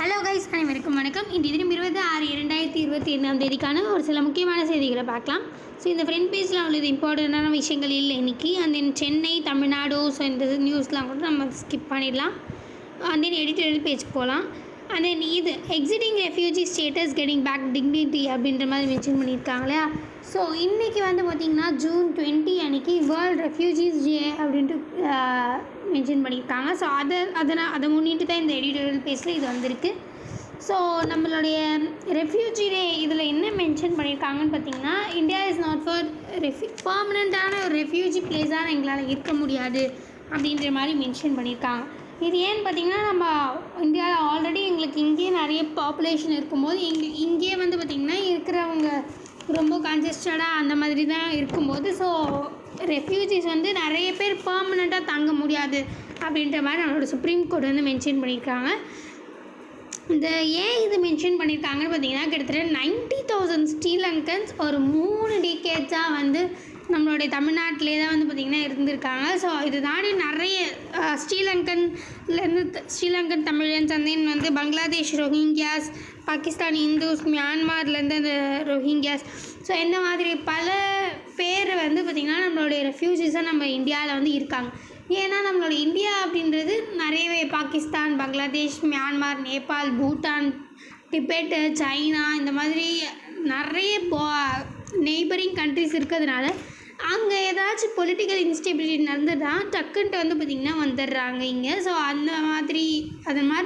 Hello guys, அனைவருக்கும் வணக்கம். இன்று தினம் 26/2021 ஒரு சில முக்கியமான செய்திகளை பார்க்கலாம். ஸோ இந்த ஃப்ரண்ட் பேஜில் உள்ளது இம்பார்ட்டண்ட்டான விஷயங்கள் இல்லை இன்றைக்கி. அந்த சென்னை, தமிழ்நாடு, ஸோ இந்த நியூஸ்லாம் கூட நம்ம ஸ்கிப் பண்ணிடலாம். அந்த எடிட்டோரியல் பேஜுக்கு போகலாம். அந்த இது exiting refugee status getting back dignity அப்படின்ற மாதிரி மென்ஷன் பண்ணியிருக்காங்க இல்லையா. ஸோ இன்றைக்கி பார்த்திங்கன்னா June 20 அன்றைக்கி வேர்ல்டு ரெஃப்யூஜிஸ் டே அப்படின்ட்டு மென்ஷன் பண்ணியிருக்காங்க. ஸோ அதை முன்னிட்டு தான் இந்த எடிட்டோரியல் பேஜில் இது வந்திருக்கு. ஸோ நம்மளுடைய ரெஃப்யூஜி டே இதில் என்ன மென்ஷன் பண்ணியிருக்காங்கன்னு பார்த்திங்கன்னா, இந்தியா இஸ் நாட் ஃபார் பர்மனெண்ட்டான ஒரு ரெஃப்யூஜி பிளேஸாக எங்களால் இருக்க முடியாது அப்படின்ற மாதிரி மென்ஷன் பண்ணியிருக்காங்க. இது ஏன்னு பார்த்திங்கன்னா, நம்ம இந்தியாவில் ஆல்ரெடி எங்களுக்கு இங்கேயே நிறைய பாப்புலேஷன் இருக்கும்போது இங்கேயே பார்த்திங்கன்னா இருக்கிறவங்க ரொம்ப கன்ஜஸ்டடாக அந்த மாதிரி தான் இருக்கும்போது, ஸோ ரெஃப்யூஜிஸ் நிறைய பேர் பர்மனெண்ட்டாக தங்க முடியாது அப்படின்ற மாதிரி நம்மளோட சுப்ரீம் கோர்ட் மென்ஷன் பண்ணியிருக்காங்க. இந்த ஏன் இது மென்ஷன் பண்ணியிருக்காங்கன்னு பார்த்திங்கன்னா, கிட்டத்தட்ட 90,000 ஸ்ரீலங்கன்ஸ் ஒரு 3 டிகேட்ஸாக நம்மளுடைய தமிழ்நாட்டிலே தான் பார்த்திங்கன்னா இருந்திருக்காங்க. ஸோ இது தாண்டி நிறைய ஸ்ரீலங்கன் தமிழன்ஸ் பங்களாதேஷ் ரோஹிங்கியாஸ், பாகிஸ்தான் இந்துஸ், மியான்மார்லேருந்து அந்த ரோஹிங்கியாஸ், ஸோ இந்த மாதிரி பல பேர் பார்த்திங்கன்னா நம்மளுடைய ரெஃப்யூஜிஸாக நம்ம இந்தியாவில் இருக்காங்க. ஏன்னா நம்மளோட இந்தியா அப்படின்றது நிறையவே Pakistan, Bangladesh, Myanmar, Nepal, Bhutan, debate, China இந்த மாதிரி நிறைய நெய்பரிங் கண்ட்ரிஸ் இருக்கிறதுனால அங்கே ஏதாச்சும் பொலிட்டிக்கல் இன்ஸ்டெபிலிட்டி நடந்துதான் டக்குன்ட்டு பார்த்திங்கன்னா வந்துடுறாங்க இங்கே. ஸோ அந்த மாதிரி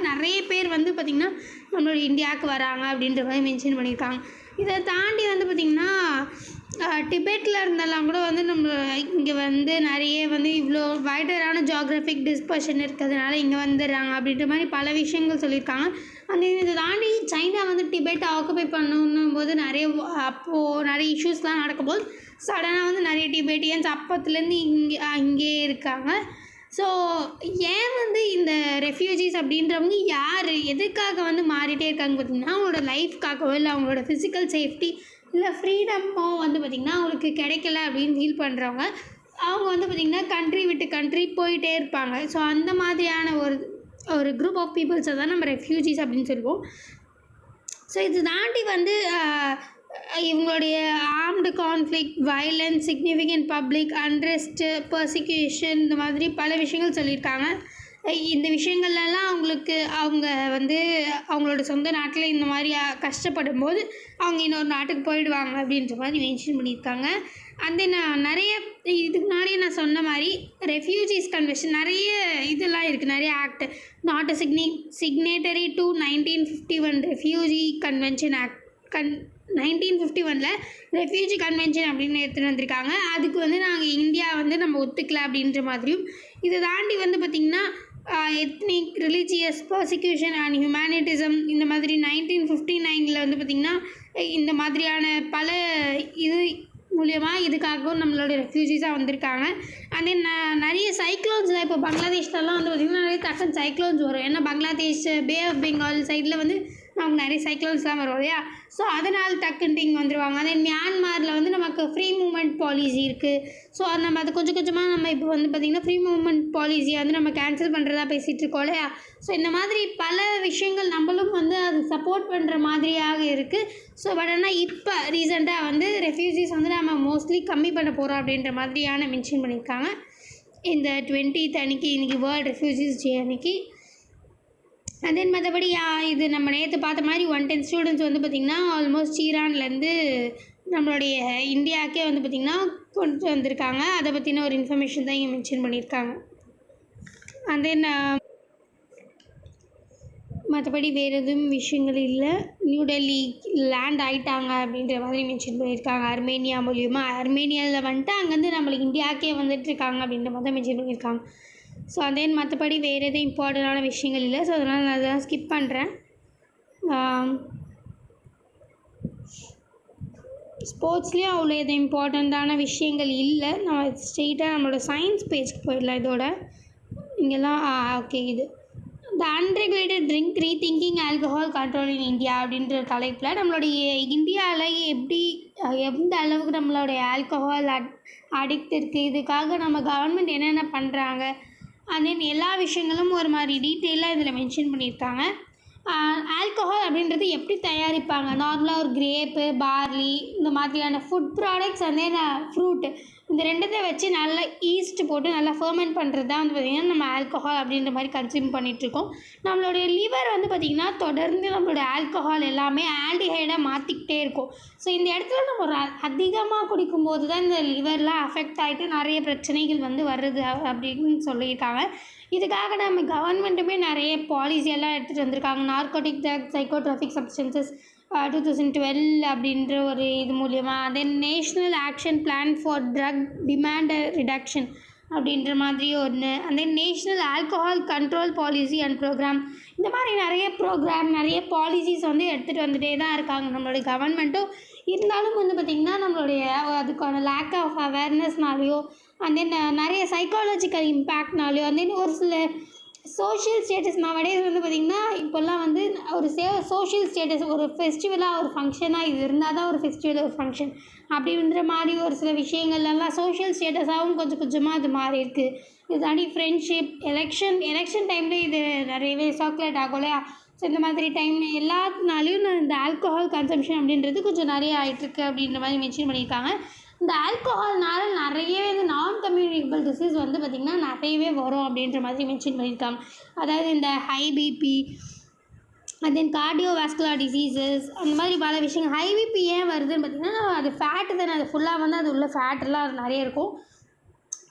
நிறைய பேர் பார்த்திங்கன்னா நம்மளோட இந்தியாவுக்கு வராங்க அப்படின்ற மாதிரி மென்ஷன் பண்ணியிருக்காங்க. இதை தாண்டி பார்த்திங்கன்னா டிபெட்டில் இருந்தெல்லாம் கூட நம்ம இங்கே நிறைய இவ்வளோ வைடரான ஜியாகிரபிக் டிஸ்பர்ஷன் இருக்கிறதுனால இங்கே வந்துடுறாங்க அப்படின்ற மாதிரி பல விஷயங்கள் சொல்லியிருக்காங்க. இதை தாண்டி சைனா டிபெட்டை ஆக்குபை பண்ணணும் போது நிறைய இஷ்யூஸ்லாம் நடக்கும்போது சடனாக நிறைய டிபெட்டியன்ஸ் அப்பத்துலேருந்து இங்கே இருக்காங்க. ஸோ ஏன் இந்த ரெஃப்யூஜிஸ் அப்படின்றவங்க யார் எதுக்காக மாறிட்டே இருக்காங்க பார்த்திங்கன்னா, அவங்களோட லைஃப்காகவோ இல்லை அவங்களோட ஃபிசிக்கல் சேஃப்டி இல்லை ஃப்ரீடமோ பார்த்திங்கன்னா அவங்களுக்கு கிடைக்கல அப்படின்னு ஃபீல் பண்ணுறவங்க அவங்க பார்த்திங்கன்னா கண்ட்ரி விட்டு கண்ட்ரி போயிட்டே இருப்பாங்க. ஸோ அந்த மாதிரியான ஒரு குரூப் ஆஃப் பீப்புள்ஸை தான் நம்ம ரெஃப்யூஜிஸ் அப்படின்னு சொல்லுவோம். ஸோ இது தாண்டி இவங்களுடைய armed conflict, violence, significant public unrest, persecution இந்த மாதிரி பல விஷயங்கள் சொல்லியிருக்காங்க. இந்த விஷயங்கள்லாம் அவங்க அவங்களோட சொந்த நாட்டில் இந்த மாதிரி கஷ்டப்படும் போது அவங்க இன்னொரு நாட்டுக்கு போயிடுவாங்க அப்படின்ற மாதிரி மென்ஷன் பண்ணியிருக்காங்க. நிறைய இதுக்கு முன்னாடியே நான் சொன்ன மாதிரி ரெஃப்யூஜிஸ் கன்வென்ஷன் நிறைய இதெல்லாம் இருக்குது, நிறைய act. Not a signatory to 1951 refugee convention act 1951 refugee convention அப்படின்னு எடுத்துகிட்டு வந்திருக்காங்க. அதுக்கு நாங்கள் இந்தியா நம்ம ஒத்துக்கல அப்படின்ற மாதிரியும், இதை தாண்டி பார்த்திங்கன்னா எத்னிக், ரிலீஜியஸ் பர்சிக்யூஷன் அண்ட் ஹியூமனிட்டிசம் இந்த மாதிரி 1959 பார்த்திங்கன்னா இந்த மாதிரியான பல இது மூலியமாக இதுக்காகவும் நம்மளோட ரெஃப்யூஜிஸாக வந்திருக்காங்க. நிறைய சைக்ளோன்ஸ் இப்போ பங்களாதேஷ்லலாம் பார்த்திங்கன்னா நிறைய டக்குன்னு சைக்ளோன்ஸ் வரும். ஏன்னா பங்களாதேஷ், பே ஆஃப் பெங்கால் சைடில் நமக்கு நிறைய சைக்ளோன்ஸ்லாம் வரும் இல்லையா. ஸோ அதனால் டக்குன்ட்டு இங்கே வந்துடுவாங்க. மியான்மாரில் நமக்கு ஃப்ரீ மூமெண்ட் பாலிசி இருக்குது. ஸோ நம்ம அதை கொஞ்சம் கொஞ்சமாக நம்ம இப்போ பார்த்திங்கன்னா ஃப்ரீ மூமெண்ட் பாலிசியை நம்ம கேன்சல் பண்ணுறதா பேசிகிட்டு இருக்கோம் இல்லையா. ஸோ இந்த மாதிரி பல விஷயங்கள் நம்மளும் அது சப்போர்ட் பண்ணுற மாதிரியாக இருக்குது. ஸோ பட் ஆனால் இப்போ ரீசெண்டாக ரெஃப்யூஜிஸ் நம்ம மோஸ்ட்லி கம்மி பண்ண போகிறோம் அப்படின்ற மாதிரியான மென்ஷன் பண்ணியிருக்காங்க. இந்த 20th அன்றைக்கி இன்றைக்கி வேர்ல்டு ரெஃப்யூஜிஸ் டே அன்றைக்கி. மற்றபடி இது நம்ம நேற்று பார்த்த மாதிரி 110 ஸ்டூடெண்ட்ஸ் பார்த்திங்கன்னா ஆல்மோஸ்ட் ஈரான்லேருந்து நம்மளுடைய இந்தியாவுக்கே பார்த்திங்கன்னா கொண்டு வந்திருக்காங்க. அதை பற்றின ஒரு இன்ஃபர்மேஷன் தான் இங்கே மென்ஷன் பண்ணியிருக்காங்க. மற்றபடி வேறு எதுவும் விஷயங்கள் இல்லை. நியூ டெல்லி லேண்ட் ஆகிட்டாங்க அப்படின்ற மாதிரி மென்ஷன் பண்ணியிருக்காங்க. அர்மேனியா மூலியமாக அர்மேனியாவில் அங்கேருந்து நம்மளுக்கு இந்தியாவுக்கே வந்துட்டுருக்காங்க அப்படின்ற மாதிரி தான் மென்ஷன் பண்ணியிருக்காங்க. ஸோ மற்றபடி வேறு எதுவும் இம்பார்ட்டண்டான விஷயங்கள் இல்லை. ஸோ அதனால் நான் அதெல்லாம் ஸ்கிப் பண்ணுறேன். ஸ்போர்ட்ஸ்லேயும் அவ்வளோ எதுவும் இம்பார்ட்டண்ட்டான விஷயங்கள் இல்லை. நம்ம ஸ்ட்ரெயிட்டாக நம்மளோட சயின்ஸ் பேஜ்க்கு போயிடலாம். இதோட இங்கெல்லாம் ஓகே, இது the unregulated drink rethinking alcohol control in India அப்படின்ற தலைப்பில் நம்மளுடைய இந்தியாவில் எந்த அளவுக்கு நம்மளுடைய ஆல்கஹால் அடிக்ட் இருக்குது, இதுக்காக நம்ம கவர்மெண்ட் என்னென்ன பண்ணுறாங்க எல்லா விஷயங்களும் ஒரு மாதிரி டீட்டெயிலாக இதில் மென்ஷன் பண்ணியிருக்காங்க. ஆல்கஹால் அப்படின்றது எப்படி தயாரிப்பாங்க? நார்மலாக ஒரு கிரேப்பு, பார்லி இந்த மாதிரியான ஃபுட் ப்ராடக்ட்ஸ் வந்து ஃப்ரூட்டு இந்த 2த்த வச்சு நல்லா ஈஸ்ட் போட்டு நல்லா ஃபெர்மெண்ட் பண்ணுறது தான் வந்து பார்த்திங்கன்னா நம்ம ஆல்கஹால் அப்படின்ற மாதிரி கன்சியூம் பண்ணிகிட்ருக்கோம். நம்மளுடைய லிவர் வந்து பார்த்திங்கன்னா தொடர்ந்து நம்மளுடைய ஆல்கஹால் எல்லாமே ஆல்டிஹைடாக மாற்றிக்கிட்டே இருக்கும். ஸோ இந்த இடத்துல நம்ம ஒரு அதிகமாக குடிக்கும்போது தான் இந்த லிவர்லாம் அஃபெக்ட் ஆகிட்டு நிறைய பிரச்சனைகள் வந்து வருது அப்படின்னு சொல்லியிருக்காங்க. இதுக்காக நம்ம கவர்மெண்ட்டுமே நிறைய பாலிசி எல்லாம் எடுத்துகிட்டு வந்திருக்காங்க. நார்கோட்டிக் ட்ரக்ஸ், சைக்கோட்ரோபிக் சப்ஸ்டன்சஸ் 2012 அப்படின்ற ஒரு இது மூலியமா then national action plan for drug demand reduction அப்படின்ற மாதிரி ஒன்று, and then national alcohol control policy and programme, இந்த மாதிரி நிறைய ப்ரோக்ராம் நிறைய பாலிசிஸ் வந்து எடுத்துகிட்டு வந்துகிட்டே தான் இருக்காங்க நம்மளுடைய கவர்மெண்ட்டும். இருந்தாலும் வந்து பார்த்திங்கன்னா நம்மளுடைய அதுக்கான லேக் ஆஃப் அவேர்னஸ்னாலேயோ அண்ட் தென் நிறைய சைக்காலஜிக்கல் இம்பேக்ட்னாலேயோ அண்ட் தென் ஒரு சில சோஷியல் ஸ்டேட்டஸ் நவடேஸ் வந்து பார்த்திங்கன்னா இப்போல்லாம் வந்து ஒரு சோஷியல் ஸ்டேட்டஸ் ஒரு ஃபெஸ்டிவலாக ஒரு ஃபங்க்ஷனாக இது இருந்தால் தான் ஒரு ஃபெஸ்டிவல் ஒரு ஃபங்க்ஷன் அப்படின்ற மாதிரி ஒரு சில விஷயங்கள்லாம் சோஷியல் ஸ்டேட்டஸாகவும் கொஞ்சம் கொஞ்சமாக அது மாறி இருக்குது. இது தாண்டி ஃப்ரெண்ட்ஷிப், எலெக்ஷன் டைமில் இது நிறையவே சர்க்குலேட் ஆகும் இல்லையா? ஸோ இந்த மாதிரி டைம் எல்லாத்துனாலையும் இந்த ஆல்கஹால் கன்சம்ஷன் அப்படின்றது கொஞ்சம் நிறைய ஆகிட்டுருக்கு அப்படின்ற மாதிரி மென்ஷன் பண்ணியிருக்காங்க. இந்த ஆல்கஹால்னால நிறையவே இந்த நான் கம்யூனிகபிள் டிசீஸ் வந்து பார்த்திங்கன்னா நிறையவே வரும் அப்படின்ற மாதிரி மென்ஷன் பண்ணியிருக்காங்க. அதாவது இந்த high BP and then cardiovascular diseases அந்த மாதிரி பல விஷயங்கள். ஹை பிபி ஏன் வருதுன்னு பார்த்திங்கன்னா அது ஃபேட்டு தானே, அது ஃபுல்லாக வந்து அது உள்ள ஃபேட்டெல்லாம் நிறைய இருக்கும்.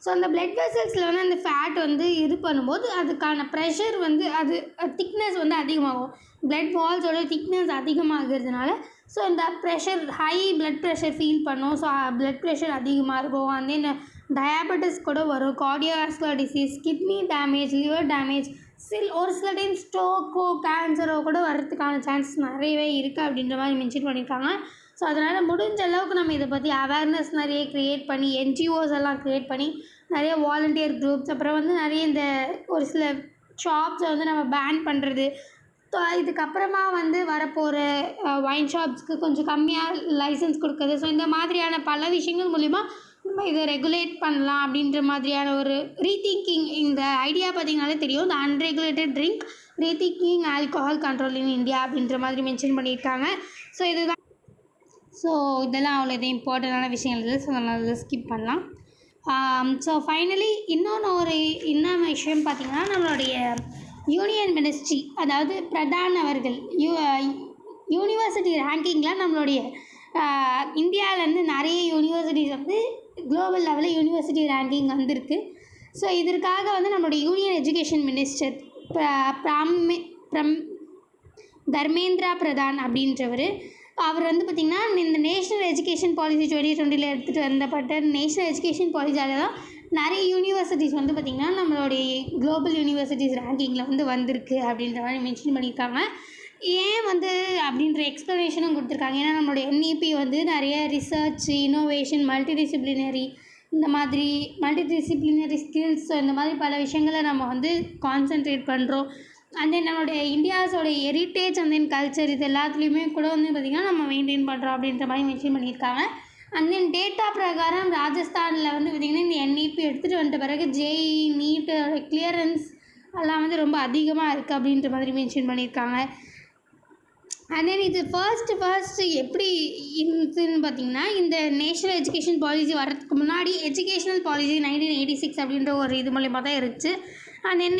ஸோ அந்த பிளட் வெசல்ஸில் வந்து அந்த ஃபேட் வந்து இது பண்ணும்போது அதுக்கான ப்ரெஷர் வந்து அது திக்னஸ் வந்து அதிகமாகும். பிளட் வால்ஸோட திக்னஸ் அதிகமாகிறதுனால ஸோ இந்த pressure high blood pressure feel பண்ணும். ஸோ பிளட் ப்ரெஷர் அதிகமாக இருக்கும். அண்ட் தென் டயாபெட்டிஸ் கூட வரும், cardiovascular disease, kidney damage, liver damage, ஒரு சில டைம் ஸ்ட்ரோக்கோ கேன்சரோ கூட வர்றதுக்கான சான்சஸ் நிறையவே இருக்குது அப்படின்ற மாதிரி மென்ஷன் பண்ணியிருக்காங்க. ஸோ அதனால் முடிஞ்ச அளவுக்கு நம்ம இதை பற்றி அவேர்னஸ் நிறைய க்ரியேட் பண்ணி என்ஜிஓஸ் எல்லாம் க்ரியேட் பண்ணி நிறைய வாலண்டியர் குரூப்ஸ் அப்புறம் வந்து நிறைய இந்த ஒரு சில ஷாப்ஸை வந்து நம்ம பேன் பண்ணுறது, இதுக்கப்புறமா வந்து வரப்போகிற ஒயின் ஷாப்ஸ்க்கு கொஞ்சம் கம்மியாக லைசன்ஸ் கொடுக்குறது. ஸோ இந்த மாதிரியான பல விஷயங்கள் மூலிமா நம்ம இதை ரெகுலேட் பண்ணலாம் அப்படின்ற மாதிரியான ஒரு ரீதிங்கிங். இந்த ஐடியா பார்த்திங்கனாலே தெரியும், இந்த unregulated drink rethinking alcohol control in India அப்படின்ற மாதிரி மென்ஷன் பண்ணியிருக்காங்க. ஸோ இதுதான். ஸோ இதெல்லாம் அவ்வளோ இது இம்பார்ட்டண்டான விஷயங்கள் இருக்குது. ஸோ நம்ம ஸ்கிப் பண்ணலாம். ஸோ ஃபைனலி இன்னொரு விஷயம் பார்த்திங்கன்னா நம்மளுடைய யூனியன் மினிஸ்ட்ரி, அதாவது பிரதான் அவர்கள் யூனிவர்சிட்டி ரேங்கிங்கில் நம்மளுடைய இந்தியாவிலேருந்து நிறைய யூனிவர்சிட்டிஸ் வந்து குளோபல் லெவலில் யூனிவர்சிட்டி ரேங்கிங் வந்திருக்கு. ஸோ இதற்காக வந்து நம்மளுடைய union education minister Dharmendra Pradhan அப்படின்றவர் அவர் வந்து பார்த்திங்கன்னா இந்த நேஷ்னல் எஜுகேஷன் பாலிசி 2020 எடுத்துகிட்டு வந்தப்பட்ட நேஷ்னல் எஜுகேஷன் பாலிசியால் தான் நிறைய யூனிவர்சிட்டிஸ் வந்து பார்த்திங்கன்னா நம்மளுடைய குளோபல் யூனிவர்சிட்டிஸ் ரேங்கிங்கில் வந்து வந்திருக்கு அப்படின்ற மாதிரி மென்ஷன் பண்ணியிருக்காங்க. ஏன் வந்து அப்படின்ற எக்ஸ்ப்ளனேஷனும் கொடுத்துருக்காங்க. ஏன்னா நம்மளுடைய NEP வந்து நிறைய ரிசர்ச், இன்னோவேஷன், மல்டிடிசிப்ளினரி ஸ்கில்ஸ், ஸோ இந்த மாதிரி பல விஷயங்களை நம்ம வந்து கான்சென்ட்ரேட் பண்ணுறோம். அண்ட் தென் நம்மளுடைய இந்தியாஸோட ஹெரிட்டேஜ் அண்ட் தென் கல்ச்சர் இது எல்லாத்துலேயுமே கூட வந்து பார்த்திங்கன்னா நம்ம மெயின்டைன் பண்ணுறோம் அப்படின்ற மாதிரி மென்ஷன் பண்ணியிருக்காங்க. அண்ட் தென் டேட்டா பிரகாரம் ராஜஸ்தானில் வந்து பார்த்திங்கன்னா இந்த NEP எடுத்துகிட்டு வந்துட்ட பிறகு JEE நீட்டோட கிளியரன்ஸ் எல்லாம் வந்து ரொம்ப அதிகமாக இருக்குது அப்படின்ற மாதிரி மென்ஷன் பண்ணியிருக்காங்க. அண்ட் தென் இது ஃபர்ஸ்ட்டு எப்படி இருந்துன்னு பார்த்திங்கன்னா இந்த நேஷ்னல் எஜுகேஷன் பாலிசி வர்றதுக்கு முன்னாடி எஜுகேஷ்னல் பாலிசி 1986 அப்படின்ற ஒரு இது மூலிமா தான் இருந்துச்சு. அண்ட் தென்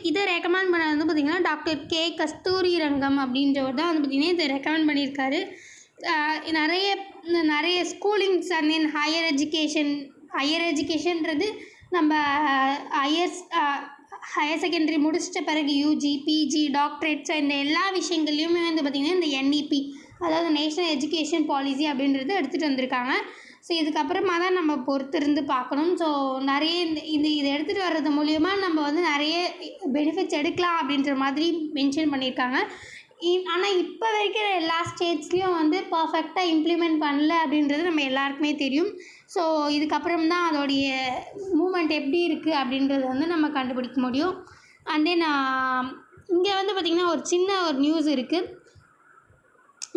இதை ரெக்கமெண்ட் பண்ண வந்து பார்த்திங்கன்னா டாக்டர் கஸ்தூரிரங்கம் அப்படின்றவர் தான் வந்து பார்த்திங்கன்னா இதை ரெக்கமெண்ட் பண்ணியிருக்காரு. நிறைய ஸ்கூலிங்ஸ் அண்ட் தென் ஹையர் எஜுகேஷன்றது நம்ம ஹையர் செகண்டரி முடிச்சிட்ட பிறகு UG, PG, டாக்டரேட்ஸ் இந்த எல்லா விஷயங்கள்லையுமே வந்து பார்த்திங்கன்னா இந்த NEP அதாவது நேஷ்னல் எஜுகேஷன் பாலிசி அப்படின்றது எடுத்துகிட்டு வந்திருக்காங்க. ஸோ இதுக்கப்புறமா தான் நம்ம பொறுத்திருந்து பார்க்கணும். ஸோ நிறைய இதை எடுத்துகிட்டு வர்றது மூலிமா நம்ம வந்து நிறைய பெனிஃபிட்ஸ் எடுக்கலாம் அப்படின்ற மாதிரி மென்ஷன் பண்ணியிருக்காங்க. ஆனால் இப்போ வரைக்கும் எல்லா ஸ்டேட்ஸ்லேயும் வந்து பர்ஃபெக்டாக இம்ப்ளிமெண்ட் பண்ணல அப்படின்றது நம்ம எல்லாருக்குமே தெரியும். ஸோ இதுக்கப்புறம் தான் அதோடைய மூமெண்ட் எப்படி இருக்குது அப்படின்றது வந்து நம்ம கண்டுபிடிக்க முடியும். அண்ட் தென் இங்கே வந்து பார்த்திங்கன்னா ஒரு சின்ன நியூஸ் இருக்குது.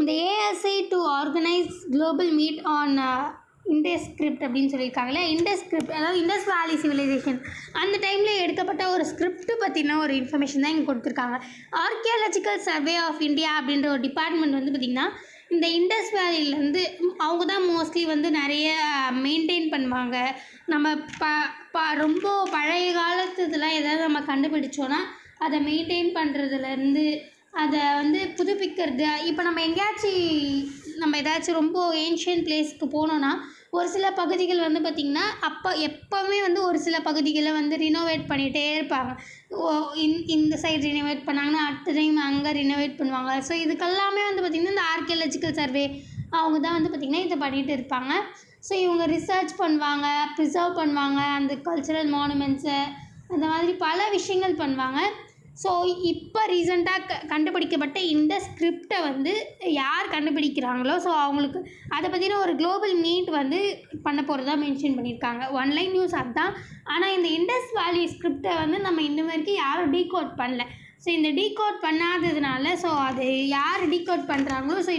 இந்த ASI to organize global meet on Indus script அப்படின்னு சொல்லியிருக்காங்களே, இண்டஸ் ஸ்கிரிப்ட் அதாவது இண்டஸ் வேலி சிவிலைசேஷன் அந்த டைமில் எடுக்கப்பட்ட ஒரு ஸ்கிரிப்ட் பற்றின ஒரு இன்ஃபர்மேஷன் தான் இங்கே கொடுத்துருக்காங்க. ஆர்கியாலஜிக்கல் சர்வே ஆஃப் இந்தியா அப்படின்ற ஒரு டிபார்ட்மெண்ட் வந்து பார்த்திங்கன்னா இந்த இண்டஸ் வேலியிலேருந்து அவங்க தான் மோஸ்ட்லி வந்து நிறைய மெயின்டைன் பண்ணுவாங்க. நம்ம ரொம்ப பழைய காலத்து இதெல்லாம் எதாவது நம்ம கண்டுபிடிச்சோன்னா அதை மெயின்டைன் பண்ணுறதுலேருந்து அதை வந்து புதுப்பிக்கிறது. இப்போ நம்ம ஏதாச்சும் ரொம்ப ஏன்ஷியன்ட் பிளேஸ்க்கு போனோன்னா ஒரு சில பகுதிகள் வந்து பார்த்திங்கன்னா எப்போவுமே வந்து ஒரு சில பகுதிகளை வந்து ரினோவேட் பண்ணிகிட்டே இருப்பாங்க. இந்த சைடு ரினோவேட் பண்ணாங்கன்னா அடுத்த டைம் அங்கே ரினோவேட் பண்ணுவாங்க. ஸோ இதுக்கெல்லாமே வந்து பார்த்திங்கன்னா இந்த ஆர்கியாலஜிக்கல் சர்வே அவங்க தான் வந்து பார்த்திங்கன்னா இதை பண்ணிகிட்டு இருப்பாங்க. ஸோ இவங்க ரிசர்ச் பண்ணுவாங்க, ப்ரிசர்வ் பண்ணுவாங்க அந்த கல்ச்சுரல் மானுமெண்ட்ஸை, அந்த மாதிரி பல விஷயங்கள் பண்ணுவாங்க. ஸோ இப்போ ரீசெண்டாக கண்டுபிடிக்கப்பட்ட இந்த ஸ்கிரிப்டை வந்து யார் கண்டுபிடிக்கிறாங்களோ ஸோ அவங்களுக்கு அதை பற்றின ஒரு குளோபல் மீட் வந்து பண்ண போகிறதா மென்ஷன் பண்ணியிருக்காங்க. ஒன்லைன் நியூஸ் அதுதான். ஆனால் இந்த இண்டஸ் வேலி ஸ்கிரிப்டை வந்து நம்ம இன்ன வரைக்கும் யாரும் டீகோட் பண்ணல. ஸோ இந்த டீகோட் பண்ணாததுனால ஸோ அது யார் டீகோட் பண்ணுறாங்களோ ஸோ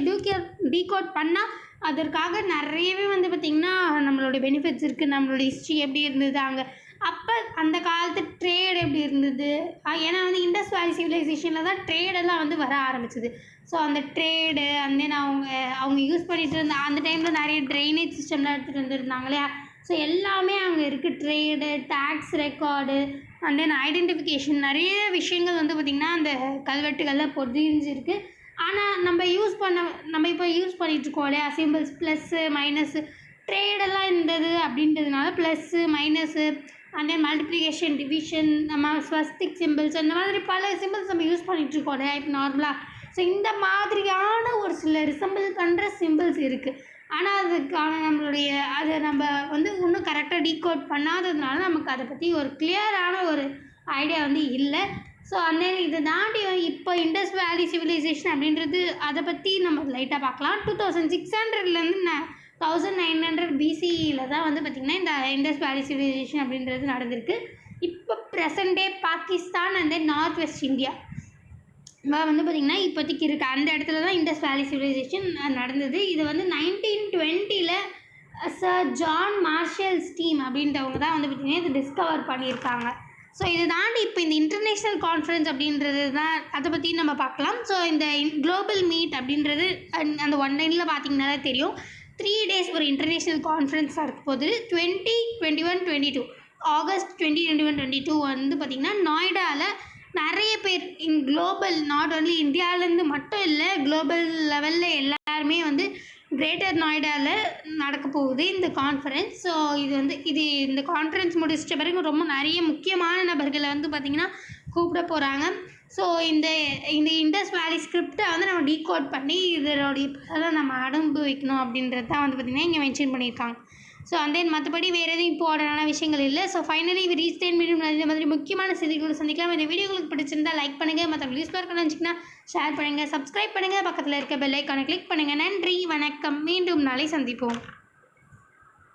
டீகோட் பண்ணால் அதற்காக நிறையவே வந்து பார்த்திங்கன்னா நம்மளுடைய பெனிஃபிட்ஸ் இருக்குது. நம்மளோட ஹிஸ்ட்ரி எப்படி இருந்தது, அங்கே அப்போ அந்த காலத்து ட்ரேட் எப்படி இருந்தது, ஏன்னா வந்து இண்டஸ் வேலி சிவிலைசேஷனில் தான் ட்ரேடெல்லாம் வந்து வர ஆரம்பிச்சிது. ஸோ அந்த ட்ரேடு அண்ட் தென் அவங்க யூஸ் பண்ணிகிட்டு இருந்த அந்த டைமில் நிறைய ட்ரைனேஜ் சிஸ்டம்லாம் எடுத்துகிட்டு வந்துருந்தாங்க இல்லையா. ஸோ எல்லாமே அங்கே இருக்குது. Trade, tax record and then identification நிறைய விஷயங்கள் வந்து பார்த்திங்கன்னா அந்த கல்வெட்டுகளில் பொதிஞ்சிருக்கு. ஆனால் நம்ம இப்போ யூஸ் பண்ணிகிட்ருக்கோம் இல்லையா சிம்பிள்ஸ் ப்ளஸ்ஸு மைனஸு ட்ரேடெல்லாம் இருந்தது அப்படின்றதுனால plus minus and then multiplication, division, நம்ம ஸ்வஸ்திக் சிம்பிள்ஸ் அந்த மாதிரி பல சிம்பிள்ஸ் நம்ம யூஸ் பண்ணிகிட்ருக்கோம் இல்லையா இப்போ நார்மலாக. ஸோ இந்த மாதிரியான ஒரு சில ரிசம்பிள் பண்ணுற சிம்பிள்ஸ் இருக்குது. ஆனால் அதுக்கான அதை நம்ம வந்து இன்னும் கரெக்டாக டீகோட் பண்ணாததுனால நமக்கு அதை பற்றி ஒரு கிளியரான ஒரு ஐடியா வந்து இல்லை. ஸோ அந்த இதை தாண்டி இப்போ இண்டஸ் வேலி சிவிலைசேஷன் அப்படின்றது அதை பற்றி நம்ம லைட்டாக பார்க்கலாம். 2600லேருந்து 1900 BCEயில் தான் வந்து பார்த்திங்கன்னா இந்த இண்டஸ் வேலி சிவிலைசேஷன் அப்படின்றது நடந்திருக்கு. இப்போ present day Pakistan and then north west India வந்து பார்த்திங்கன்னா இப்போதைக்கு இருக்குது. அந்த இடத்துல தான் இண்டஸ் வேலி சிவிலைசேஷன் நடந்தது. இது வந்து 1920ல் சர் ஜான் மார்ஷல் ஸ்டீம் அப்படின்றவங்க தான் வந்து பார்த்திங்கன்னா இது டிஸ்கவர் பண்ணியிருக்காங்க. ஸோ இதை தாண்டி இப்போ இந்த இன்டர்நேஷ்னல் கான்ஃபரன்ஸ் அப்படின்றது தான் அதை பற்றி நம்ம பார்க்கலாம். ஸோ இந்த குளோபல் மீட் அப்படின்றது அந்த ஒன்லைனில் பார்த்திங்கனாலே தெரியும் 3 days ஒரு இன்டர்நேஷ்னல் கான்ஃபரன்ஸ் நடக்க போகுது. 2021-22 ஆகஸ்ட் 2021-22 வந்து பார்த்திங்கன்னா நொய்டாவில் நிறைய பேர் குளோபல் நாட் ஒன்லி இந்தியாவிலேருந்து மட்டும் இல்லை குளோபல் லெவலில் எல்லாருமே வந்து கிரேட்டர் நொய்டாவில் நடக்க போகுது இந்த கான்ஃபரன்ஸ். ஸோ இந்த கான்ஃபரன்ஸ் முடிச்சிட்ட பிறகு ரொம்ப நிறைய முக்கியமான நபர்களை வந்து பார்த்திங்கன்னா கூப்பிட போகிறாங்க. ஸோ இந்த இண்டஸ் வேலி ஸ்கிரிப்டை வந்து நம்ம டீகோட் பண்ணி இதனுடைய பலனை நம்ம அனுபவிக்கணும் அப்படின்றது தான் வந்து பார்த்திங்கன்னா இங்கே மென்ஷன் பண்ணியிருக்காங்க. ஸோ அந்த மற்றபடி வேறு எதுவும் இம்பார்ட்டண்டான விஷயங்கள் இல்லை. So finally reach time medium இந்த மாதிரி முக்கியமான செய்திகளை சந்திக்கலாம். இந்த வீடியோ உங்களுக்கு பிடிச்சிருந்தா லைக் பண்ணுங்கள், மற்ற யூஸ்ஃபுல்லாக இருக்கணும்னு நினச்சிங்கன்னா ஷேர் பண்ணுங்கள், சப்ஸ்கிரைப் பண்ணுங்கள், பக்கத்தில் இருக்க பெல் ஐக்கானை கிளிக் பண்ணுங்கள். நன்றி, வணக்கம். மீண்டும் நாளை சந்திப்போம்.